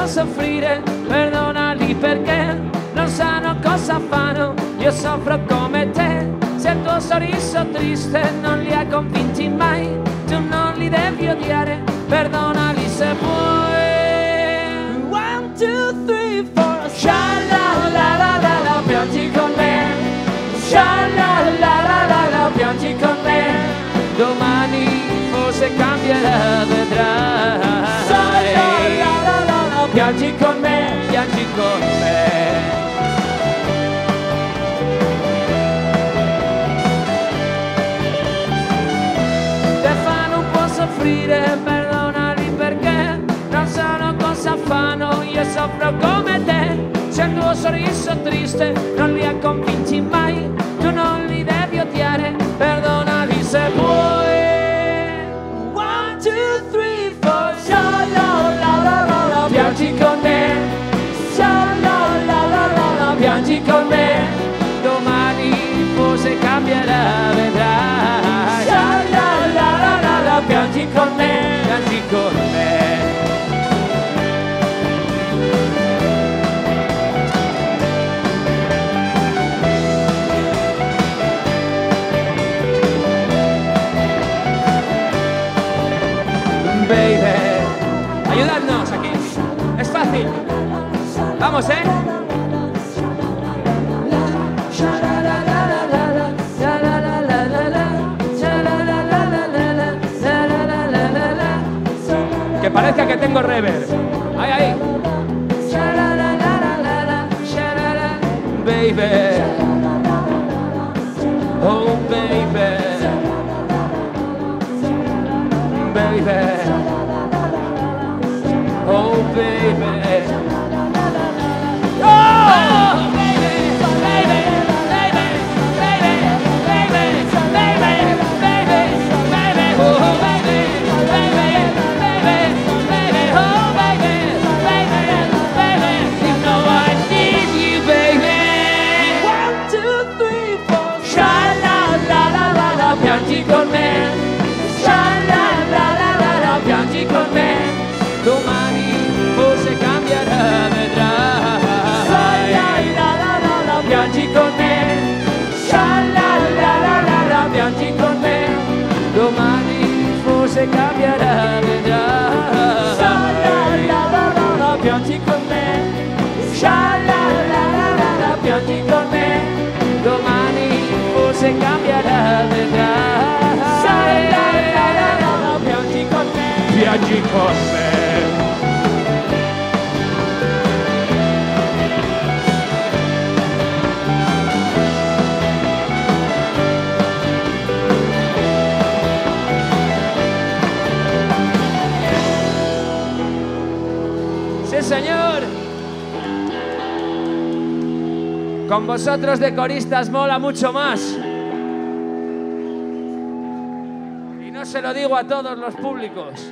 può soffrire, perdonali perché non sanno cosa fanno, io soffro come te. Se il tuo sorriso triste non li ha convinti mai, tu non li devi odiare, perdonali se vuoi. 1, 2, 3, 4, sha-la-la-la-la, piangi con me, sha-la-la-la-la, piangi con me, domani forse cambierà, vedrai. Sha-la-la-la-la, piangi con me, piangi con me. Soffrire, perdonali perché non sanno cosa fanno, io soffro come te. Se il tuo sorriso triste non li ha convinti mai, tu non li devi odiare, perdonali se vuoi. 1, 2, 3, 4, sha-la-la-la-la, piangi con me, sha-la-la-la-la, piangi con me, domani forse cambierà, vedrai. Piangi con me, piangi con me. Baby, ayudadnos aquí. Es fácil. Vamos, que parezca que tengo reverb. Ahí, ahí. Baby. Oh, baby. Baby. Oh, baby. Oh! Piangi con me, sha-la-la-la-la, piangi con me, domani forse cambierà, vedrai. Sha-la-la-la-la, piangi con me, sha-la-la-la-la, piangi con me, domani forse cambierà, vedrai. Sha-la-la-la-la, piangi con me, sha-la-la-la-la, piangi con me, domani forse cambierà, vedrai. Piangi con me, piangi con me. Sí, señor. Con vosotros de coristas mola mucho más. Y no se lo digo a todos los públicos.